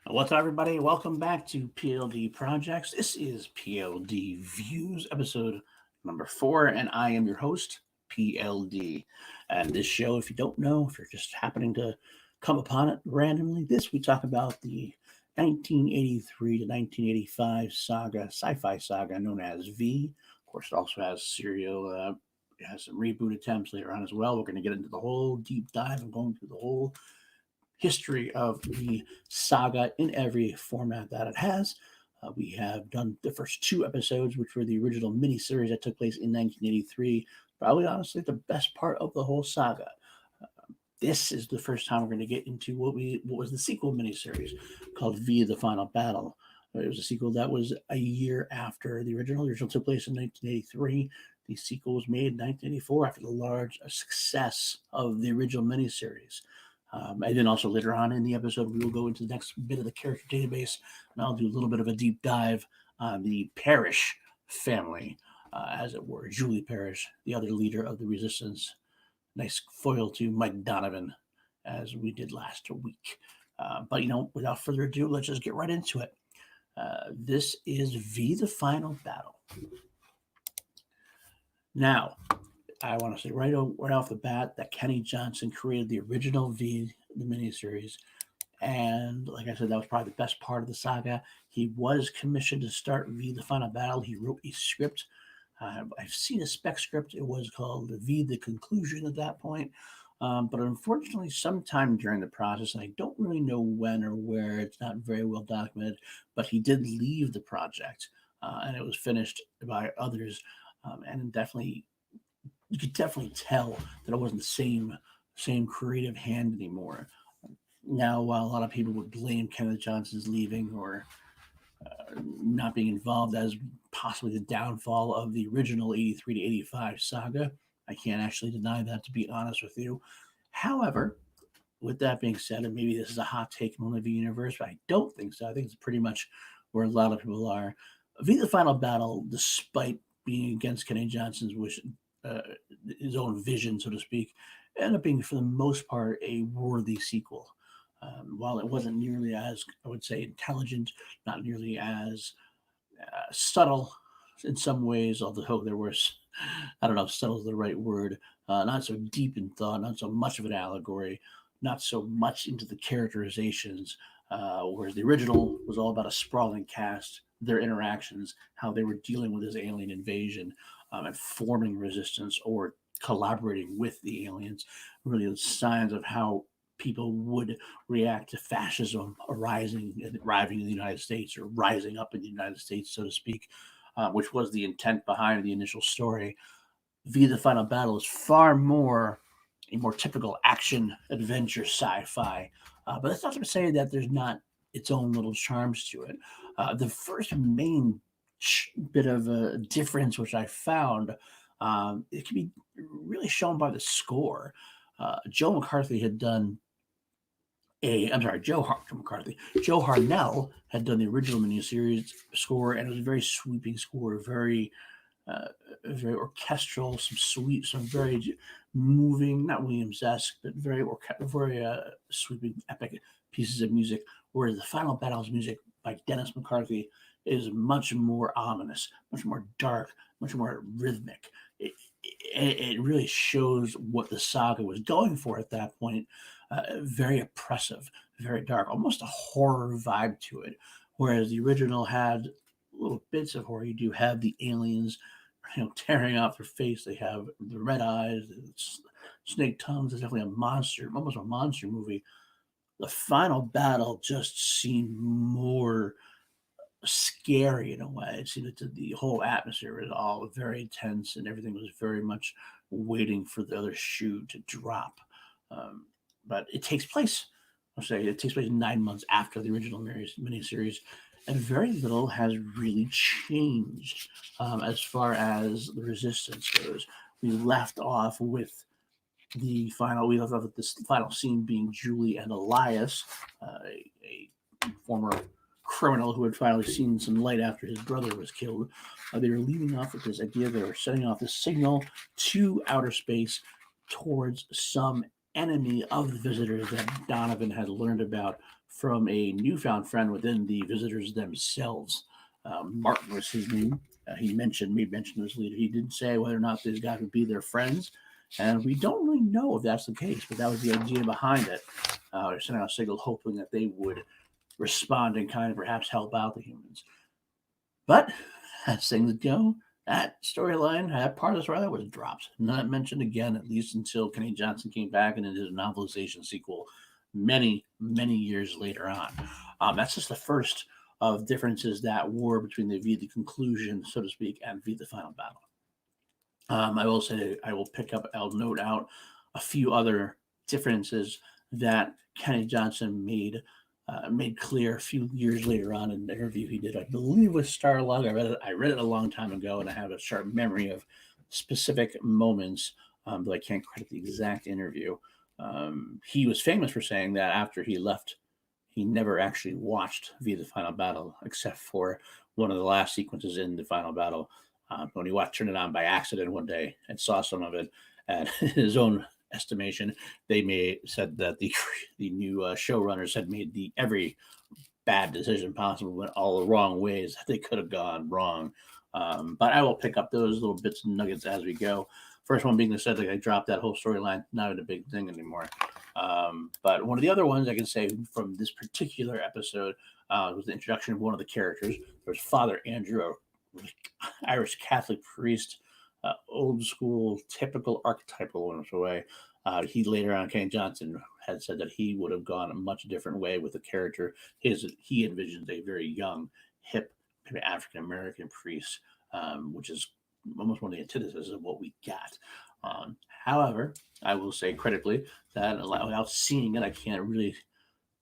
What's up, everybody? Welcome back to PLD Projects. This is PLD Views, episode number 4, and I am your host, PLD. And this show, if you don't know, if you're just happening to come upon it randomly, this we talk about the 1983 to 1985 saga, sci-fi saga known as V. Of course, it also has serial. It has some reboot attempts later on as well. We're going to get into the whole deep dive and going through the whole history of the saga in every format that it has. We have done the first 2 episodes, which were the original miniseries that took place in 1983. Probably, honestly, the best part of the whole saga. This is the first time we're going to get into what was the sequel miniseries called V: The Final Battle. It was a sequel that was a year after the original. The original took place in 1983. The sequel was made in 1984 after the large success of the original miniseries. And then also later on in the episode, we will go into the next bit of the character database, and I'll do a little bit of a deep dive on the Parrish family, as it were. Julie Parrish, the other leader of the resistance. Nice foil to Mike Donovan, as we did last week. But, without further ado, let's just get right into it. This is V: The Final Battle. Now, I want to say right off the bat that Kenny Johnson created the original V, the miniseries, and like I said, that was probably the best part of the saga. He was commissioned to start V: The Final Battle. He wrote a script. I've seen a spec script. It was called V: The Conclusion at that point. But unfortunately, sometime during the process, and I don't really know when or where, it's not very well documented, but he did leave the project, and it was finished by others, and definitely you could definitely tell that it wasn't the same creative hand anymore. Now, while a lot of people would blame Kenneth Johnson's leaving or not being involved as possibly the downfall of the original 83 to 85 saga, I can't actually deny that, to be honest with you. However, with that being said, and maybe this is a hot take in the universe, but I don't think so. I think it's pretty much where a lot of people are. V: The Final Battle, despite being against Kenny Johnson's wish, his own vision, so to speak, ended up being, for the most part, a worthy sequel. While it wasn't nearly as, I would say, intelligent, not nearly as subtle in some ways, although there was, I don't know if subtle is the right word, not so deep in thought, not so much of an allegory, not so much into the characterizations, whereas the original was all about a sprawling cast, their interactions, how they were dealing with this alien invasion, and forming resistance or collaborating with the aliens, really the signs of how people would react to fascism arising and arriving in the United States, or rising up in the United States, so to speak, which was the intent behind the initial story. V: The Final Battle is far more a more typical action adventure sci-fi, but that's not to say that there's not its own little charms to it. The first main bit of a difference, which I found, it can be really shown by the score. Joe McCarthy had done Joe McCarthy. Joe Harnell had done the original miniseries score, and it was a very sweeping score, uh, very orchestral, some very moving, not Williams-esque, but very sweeping, epic pieces of music. Whereas the Final Battle's music by Dennis McCarthy is much more ominous, much more dark, much more rhythmic. It really shows what the saga was going for at that point. Very oppressive, very dark, almost a horror vibe to it. Whereas the original had little bits of horror. You do have the aliens, tearing off their face. They have the red eyes, the snake tongues. It's definitely a monster, almost a monster movie. The Final Battle just seemed more scary in a way. It seemed that the whole atmosphere was all very tense, and everything was very much waiting for the other shoe to drop. Um, but it takes place, it takes place 9 months after the original miniseries, and very little has really changed as far as the resistance goes. We left off with this final scene being Julie and Elias, a former criminal who had finally seen some light after his brother was killed. They were leading off with this idea. They were setting off this signal to outer space towards some enemy of the visitors that Donovan had learned about from a newfound friend within the visitors themselves. Martin was his name. He made mention of his leader. He didn't say whether or not these guys would be their friends, and we don't really know if that's the case, but that was the idea behind it. They're sending out a signal hoping that they would respond and kind of perhaps help out the humans. But as things go, that storyline, that part of the storyline was dropped. Not mentioned again, at least until Kenny Johnson came back and did a novelization sequel many, many years later on. That's just the first of differences that were between the V, the conclusion, so to speak, and V, the final battle. I will say I'll note out a few other differences that Kenny Johnson made clear a few years later on in an interview he did, I believe, with Starlog. I read it a long time ago, and I have a sharp memory of specific moments, but I can't credit the exact interview. He was famous for saying that after he left, he never actually watched the final battle, except for one of the last sequences in the final battle. When he turned it on by accident one day and saw some of it, and his own estimation, they said that the new showrunners had made every bad decision possible, went all the wrong ways that they could have gone wrong. But I will pick up those little bits and nuggets as we go. First one being the said that I dropped that whole storyline, not a big thing anymore. But one of the other ones I can say from this particular episode was the introduction of one of the characters. There was Father Andrew, Irish Catholic priest, old school, typical archetypal in a way. He later on, Kenny Johnson had said that he would have gone a much different way with the character. He envisioned a very young, hip, African American priest, which is almost one of the antithesis of what we got. However, I will say critically that without seeing it, I can't really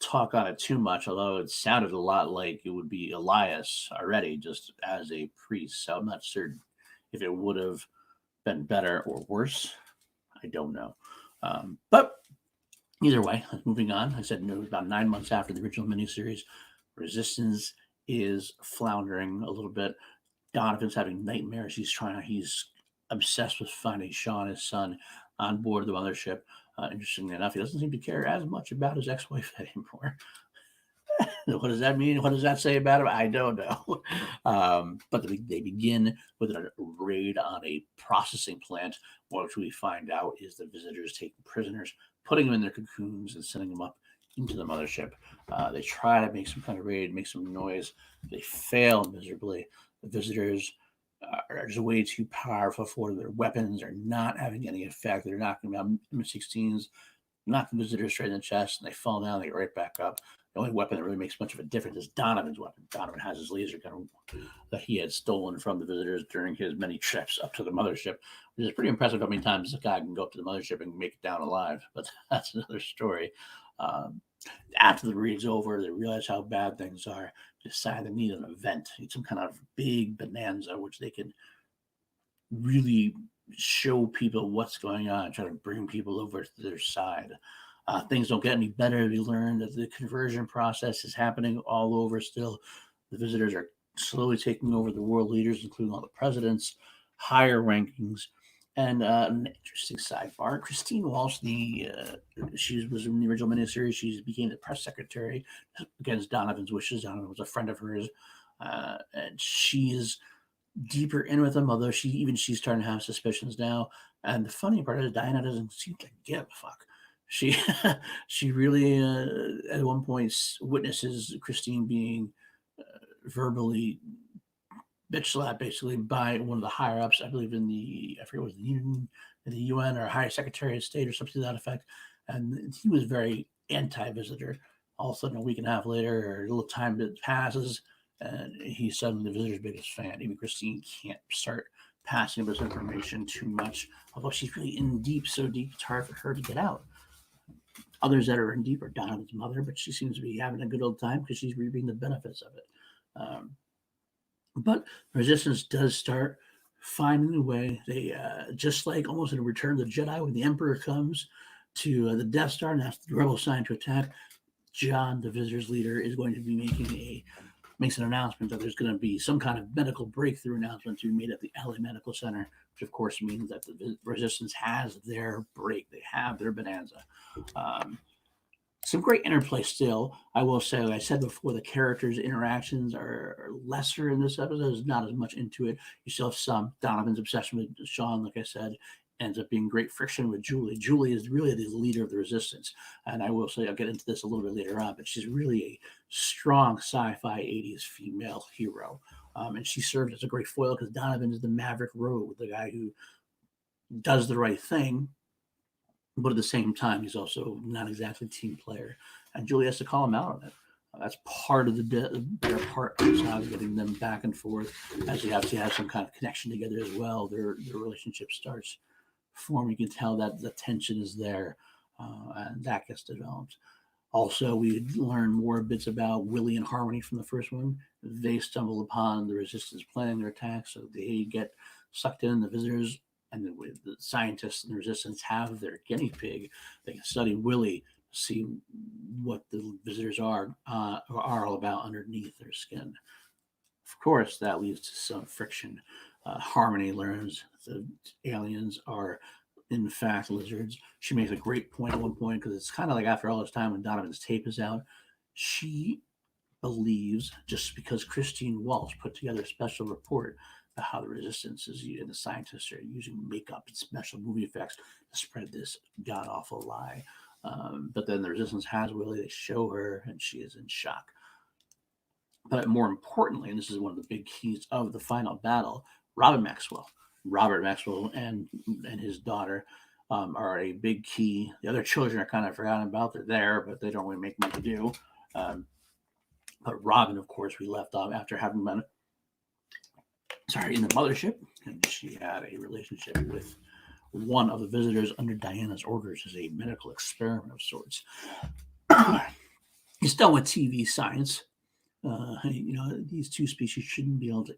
talk on it too much, although it sounded a lot like it would be Elias already, just as a priest. So I'm not certain if it would have been better or worse. I don't know. But either way, moving on. I said it was about 9 months after the original miniseries. Resistance is floundering a little bit. Donovan's having nightmares. He's obsessed with finding Sean, his son, on board the mothership. Interestingly enough, he doesn't seem to care as much about his ex-wife anymore. What does that mean? What does that say about him? I don't know. But they begin with a raid on a processing plant, which we find out is the visitors taking prisoners, putting them in their cocoons, and sending them up into the mothership. They try to make some kind of raid, make some noise. They fail miserably. The visitors are just way too powerful for them. Their weapons are not having any effect. They're knocking down M16s, knock the visitors straight in the chest, and they fall down. They get right back up. The only weapon that really makes much of a difference is Donovan's weapon. Donovan has his laser gun that he had stolen from the visitors during his many trips up to the mothership, which is pretty impressive how many times this guy can go up to the mothership and make it down alive. But that's another story. After the raid's over, they realize how bad things are. They decide they need an event, need some kind of big bonanza, which they can really show people what's going on, try to bring people over to their side. Things don't get any better. We learn that the conversion process is happening all over still. The visitors are slowly taking over the world leaders, including all the presidents, higher rankings. And an interesting sidebar, Christine Walsh, she was in the original miniseries. She became the press secretary against Donovan's wishes. Donovan was a friend of hers. And she's deeper in with him, although she's starting to have suspicions now. And the funny part is Diana doesn't seem to give a fuck. She really at one point witnesses Christine being verbally bitch slapped basically by one of the higher ups, I believe I forget what the UN or High Secretary of State or something to that effect. And he was very anti-visitor. All of a sudden, a week and a half later, or a little time that passes, and he's suddenly the visitor's biggest fan. Even Christine can't start passing this information too much, although she's really in deep, so deep it's hard for her to get out. Others that are in deep are Donovan's mother, but she seems to be having a good old time because she's reaping the benefits of it. But Resistance does start finding a way. They just like almost in Return of the Jedi, when the Emperor comes to the Death Star and asks the rebel sign to attack, John, the Visitor's leader, is going to be makes an announcement that there's going to be some kind of medical breakthrough announcement to be made at the LA Medical Center, which of course means that the Resistance has their break. They have their bonanza. some great interplay still. I will say, like I said before, the characters' interactions are lesser in this episode. There's not as much into it. You still have some. Donovan's obsession with Sean, like I said, ends up being great friction with Julie. Julie is really the leader of the resistance. And I will say, I'll get into this a little bit later on, but she's really a strong sci-fi 80s female hero. And she served as a great foil because Donovan is the maverick rogue, the guy who does the right thing, but at the same time, he's also not exactly a team player. And Julie has to call him out on it. That's part of their part of the saga, getting them back and forth as they have to have some kind of connection together as well. Their relationship starts forming. You can tell that the tension is there, and that gets developed. Also, we learn more bits about Willie and Harmony from the first one. They stumble upon the resistance planning their attack, so they get sucked in. The visitors and the scientists and the resistance have their guinea pig. They can study Willie, see what the visitors are all about underneath their skin. Of course, that leads to some friction. Harmony learns the aliens are in fact lizards. She makes a great point at one point because it's kind of like after all this time when Donovan's tape is out, she believes just because Christine Walsh put together a special report about how the resistance is and the scientists are using makeup and special movie effects to spread this god awful lie. But then the resistance has Willie, they show her, and she is in shock. But more importantly, and this is one of the big keys of the final battle, Robin Maxwell. Robert Maxwell and his daughter are a big key. The other children are kind of forgotten about. They're there, but they don't really make much to do. But Robin, of course, we left off after having been in the mothership, and she had a relationship with one of the visitors under Diana's orders as a medical experiment of sorts. He's done with TV science. These two species shouldn't be able to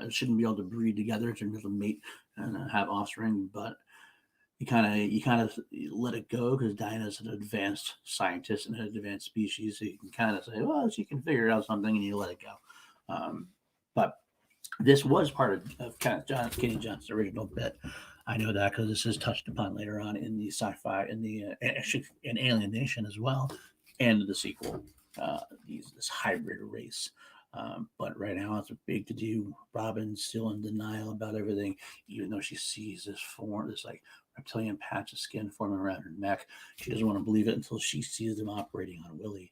shouldn't be able to breed together, to be able to mate and have offspring. But you kind of let it go because Diana's an advanced scientist and an advanced species. So you can kind of say, well, she can figure out something, and you let it go. But this was part of kind of Kenny Johnson's original bit. I know that because this is touched upon later on in the sci-fi, in Alien Nation as well, and the sequel. This hybrid race. But right now it's a big to do. Robin's still in denial about everything, even though she sees this like reptilian patch of skin forming around her neck. She doesn't want to believe it until she sees them operating on Willie.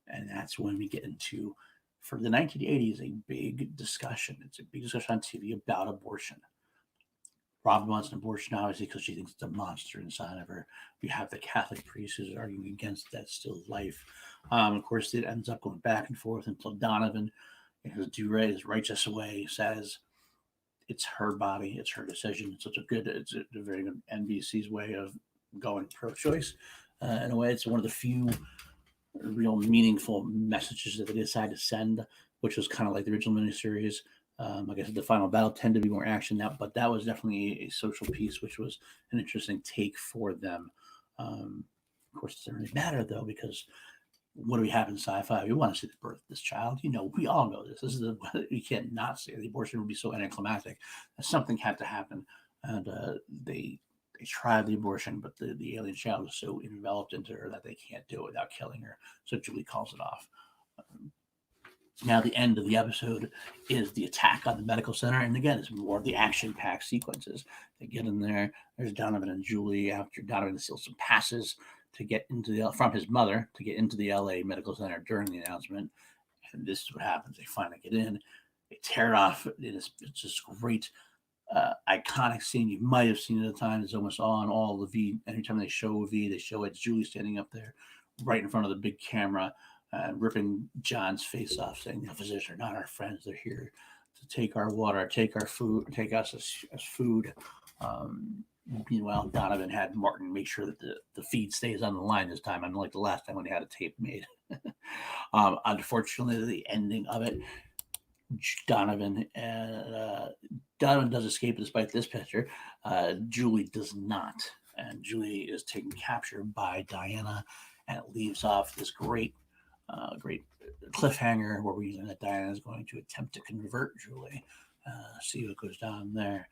And that's when we get into, for the 1980s, a big discussion. It's a big discussion on TV about abortion. Robin wants an abortion, obviously, because she thinks it's a monster inside of her. We have the Catholic priest who's arguing against that still life. Of course, it ends up going back and forth until Donovan, in his righteous way, says it's her body, it's her decision. So it's a very good NBC's way of going pro-choice. In a way, it's one of the few real meaningful messages that they decided to send, which was kind of like the original miniseries. Like I said, the final battle tended to be more action now, but that was definitely a social piece, which was an interesting take for them. Of course, it doesn't really matter though, because what do we have in sci-fi? We want to see the birth of this child. We all know this. You can't not say the abortion would be so anticlimactic. Something had to happen, and they tried the abortion, but the alien child is so enveloped into her that they can't do it without killing her. So Julie calls it off. Now, the end of the episode is the attack on the medical center. And again, it's more of the action-packed sequences. They get in there. There's Donovan and Julie after Donovan steals some passes to get from his mother to get into the LA Medical Center during the announcement. And this is what happens. They finally get in. They tear it off. It's just great, iconic scene. You might have seen it at the time. It's almost on all the V. Anytime they show a V, they show it's Julie standing up there right in front of the big camera, ripping John's face off, saying the physicians are not our friends. They're here to take our water, take our food, take us as food. Meanwhile, Donovan had Martin make sure that the feed stays on the line this time, unlike the last time when he had a tape made. Unfortunately, the ending of it, Donovan does escape despite this picture. Julie does not, and Julie is taken capture by Diana, and it leaves off this great cliffhanger where we learn that Diana is going to attempt to convert Julie. See what goes down there.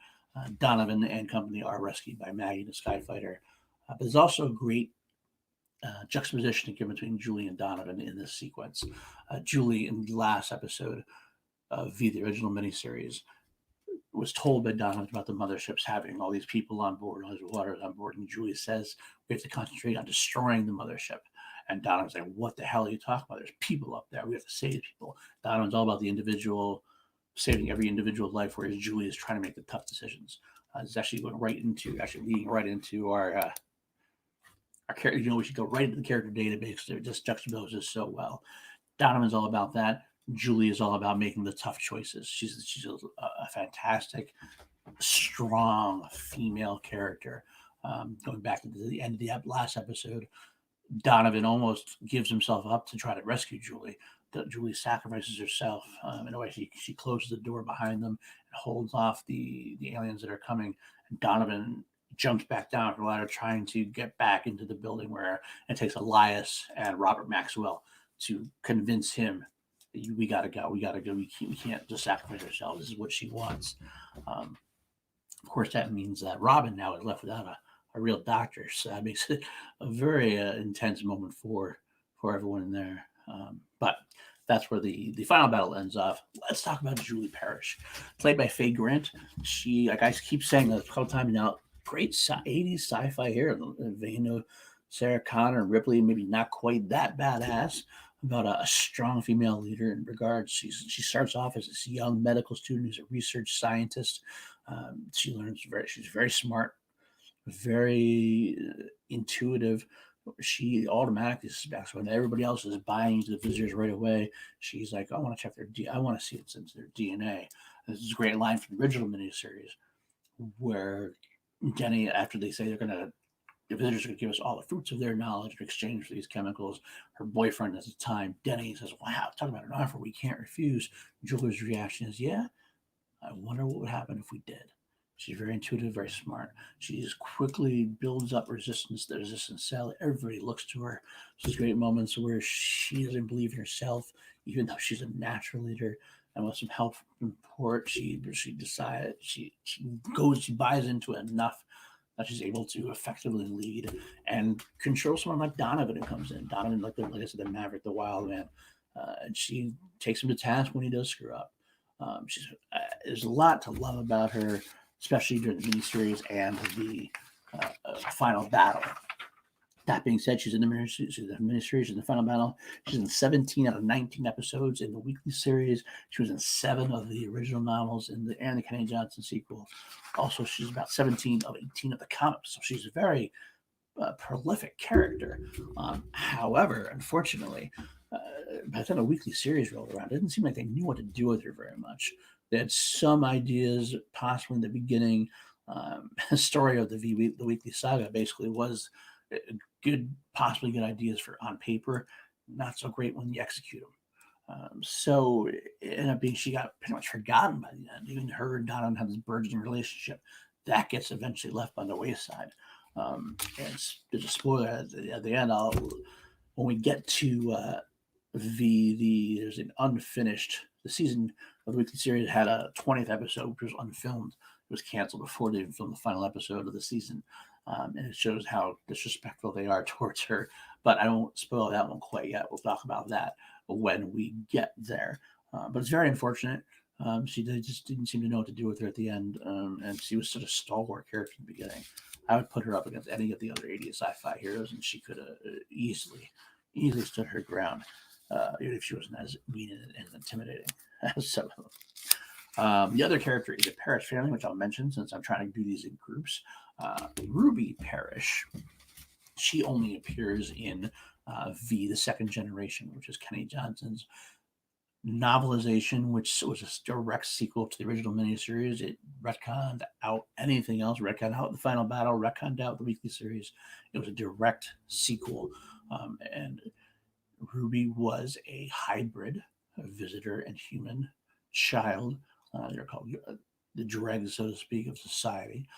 Donovan and company are rescued by Maggie, the Skyfighter. But there's also a great juxtaposition to give between Julie and Donovan in this sequence. Julie, in the last episode of the original miniseries, was told by Donovan about the motherships having all these people on board, all these waters on board, and Julie says we have to concentrate on destroying the mothership. And Donovan's like, "What the hell are you talking about? There's people up there. We have to save people." Donovan's all about the individual, saving every individual life, whereas Julie is trying to make the tough decisions. It's actually leading right into our character. We should go right into the character database. It just juxtaposes so well. Donovan's all about that. Julie is all about making the tough choices. She's a fantastic, strong female character. Going back to the end of the last episode, Donovan almost gives himself up to try to rescue Julie. Julie sacrifices herself. In a way, she closes the door behind them and holds off the aliens that are coming. And Donovan jumps back down the ladder, trying to get back into the building, where it takes Elias and Robert Maxwell to convince him, we gotta go. We can't just sacrifice ourselves. This is what she wants. Of course, that means that Robin now is left without a real doctor. So that makes it a very intense moment for everyone in there. But that's where the final battle ends off. Let's talk about Julie Parrish, played by Faye Grant. She, like I keep saying a couple times now, great 80s sci-fi here in the vein of Sarah Connor and Ripley, maybe not quite that badass, about a strong female leader in regards. She starts off as this young medical student who's a research scientist. She's very smart, very intuitive. She automatically suspects when everybody else is buying into the visitors right away. She's like, I want to check their I want to see what's into their DNA. This is a great line from the original miniseries where Jenny, after they say the visitors are going to give us all the fruits of their knowledge in exchange for these chemicals, her boyfriend at the time, Denny, says, wow, talk about an offer we can't refuse. Julie's reaction is, yeah, I wonder what would happen if we did. She's very intuitive, very smart. She just quickly builds up resistance, the resistance cell. Everybody looks to her. There's great moments where she doesn't believe in herself, even though she's a natural leader. And with some help from Port, she decides, she buys into it enough that she's able to effectively lead and control someone like Donovan who comes in. Donovan, like I said, the Maverick, the wild man. And she takes him to task when he does screw up. There's a lot to love about her, especially during the miniseries and the final battle. That being said, she's in the miniseries, in the final battle. She's in 17 out of 19 episodes in the weekly series. She was in 7 of the original novels and the Kenny Johnson sequel. Also, she's about 17 of 18 of the comics. So she's a very prolific character. However, unfortunately, by the time the weekly series rolled around, it didn't seem like they knew what to do with her very much. They had some ideas, possibly in the beginning. The story of the weekly saga basically was possibly good ideas for on paper, not so great when you execute them. So it ended up being she got pretty much forgotten by the end. Even her and Donovan had this burgeoning relationship that gets eventually left by the wayside. And there's a spoiler at the end. When we get to there's an unfinished. The season of the weekly series had a 20th episode, which was unfilmed. It was canceled before they even filmed the final episode of the season. And it shows how disrespectful they are towards her. But I won't spoil that one quite yet. We'll talk about that when we get there. But it's very unfortunate. She just didn't seem to know what to do with her at the end. And she was such a stalwart character in the beginning. I would put her up against any of the other 80s sci-fi heroes, and she could have easily stood her ground, even if she wasn't as mean and intimidating as some of them. The other character is a Parrish family, which I'll mention since I'm trying to do these in groups. Ruby Parrish, she only appears in the second generation, which is Kenny Johnson's novelization, which was a direct sequel to the original miniseries. It retconned out anything else, retconned out the final battle, retconned out the weekly series. It was a direct sequel. And Ruby was a hybrid, a visitor and human child. They're called the dregs, so to speak, of society.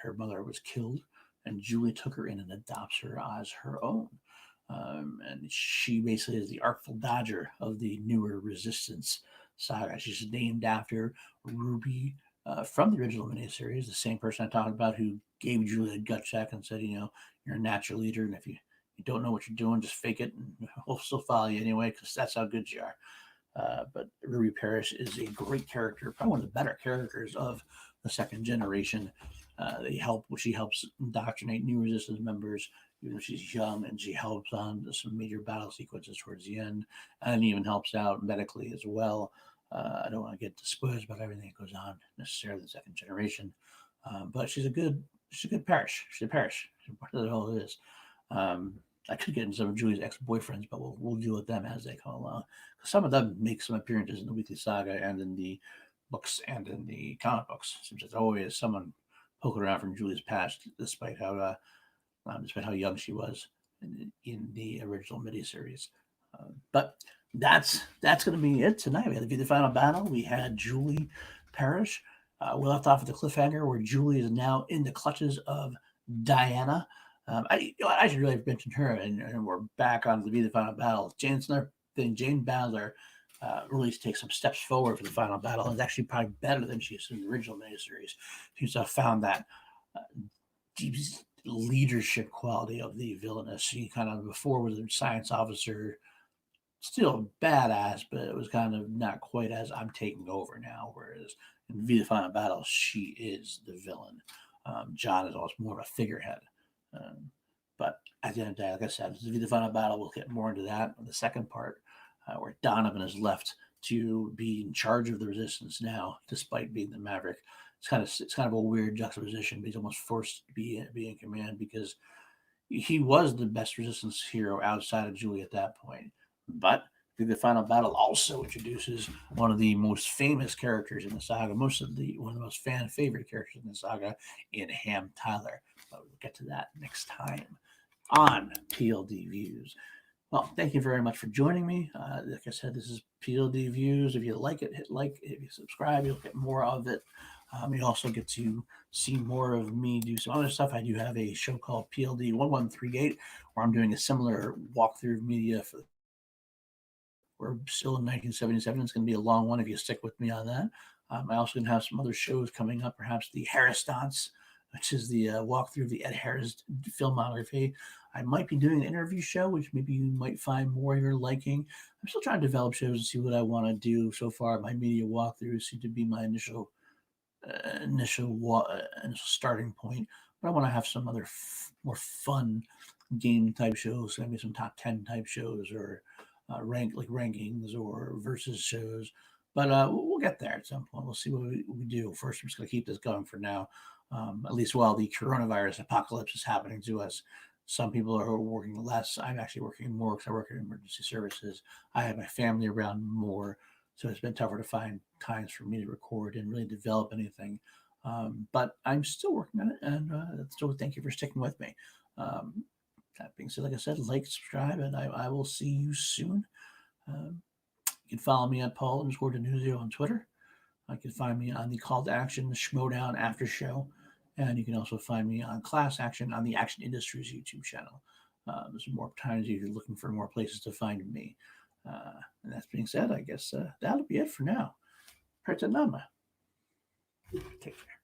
Her mother was killed, and Julie took her in and adopts her as her own. And she basically is the Artful Dodger of the newer Resistance saga. She's named after Ruby from the original miniseries, the same person I talked about who gave Julie a gut check and said, you're a natural leader, and if you you don't know what you're doing, just fake it, and we'll still follow you anyway because that's how good you are. But Ruby Parrish is a great character, probably one of the better characters of the second generation. She helps indoctrinate new resistance members, even though she's young, and she helps on some major battle sequences towards the end, and even helps out medically as well. I don't want to get to spoilers about everything that goes on necessarily in the second generation, but she's a good Parrish. She's a Parrish. What the hell it is. I could get into some of Julie's ex-boyfriends, but we'll deal with them as they come along. Some of them make some appearances in the Weekly Saga and in the books and in the comic books. Seems there's always someone poking around from Julie's past, despite how young she was in the original miniseries. But that's going to be it tonight. We had the final battle. We had Julie Parrish. We left off at the cliffhanger where Julie is now in the clutches of Diana. I should really have mentioned her, and we're back on the final battle. Jane Badler really takes some steps forward for the final battle, and is actually probably better than she is in the original miniseries. She seems to have found that deep leadership quality of the villainess. She kind of before was a science officer, still badass, but it was kind of not quite as I'm taking over now. Whereas in the final battle, she is the villain. John is almost more of a figurehead. But at the end of the day, like I said, the final battle, we'll get more into that in the second part, where Donovan is left to be in charge of the resistance now, despite being the Maverick. It's kind of a weird juxtaposition, but he's almost forced to be in command because he was the best resistance hero outside of Julie at that point. But the final battle also introduces one of the most famous characters in the saga, one of the most fan favorite characters in the saga, in Ham Tyler. But we'll get to that next time on pldViews. Well, thank you very much for joining me. Like I said, this is pldViews. If you like it, hit like. If you subscribe, you'll get more of it. You also get to see more of me do some other stuff. I do have a show called PLD 1138 where I'm doing a similar walkthrough of media for. We're still in 1977. It's going to be a long one if you stick with me on that. I also going to have some other shows coming up, perhaps the Harris Dance, which is the walkthrough of the Ed Harris filmography. I might be doing an interview show, which maybe you might find more of your liking. I'm still trying to develop shows and see what I want to do. So far, my media walkthroughs seem to be my initial starting point. But I want to have some other more fun game type shows, maybe some top 10 type shows or rankings or versus shows. But we'll get there at some point. We'll see what we do. First, I'm just going to keep this going for now, at least while the coronavirus apocalypse is happening to us. Some people are working less. I'm actually working more because I work in emergency services. I have my family around more, so it's been tougher to find times for me to record and really develop anything. But I'm still working on it, and so thank you for sticking with me. That being said, like I said, like, subscribe, and I will see you soon. You can follow me at Paul_Denuzio on Twitter. You can find me on the Call to Action, the Schmodown After Show. And you can also find me on Class Action on the Action Industries YouTube channel. There's more times if you're looking for more places to find me. And that being said, I guess that'll be it for now. Pratanama. Take care.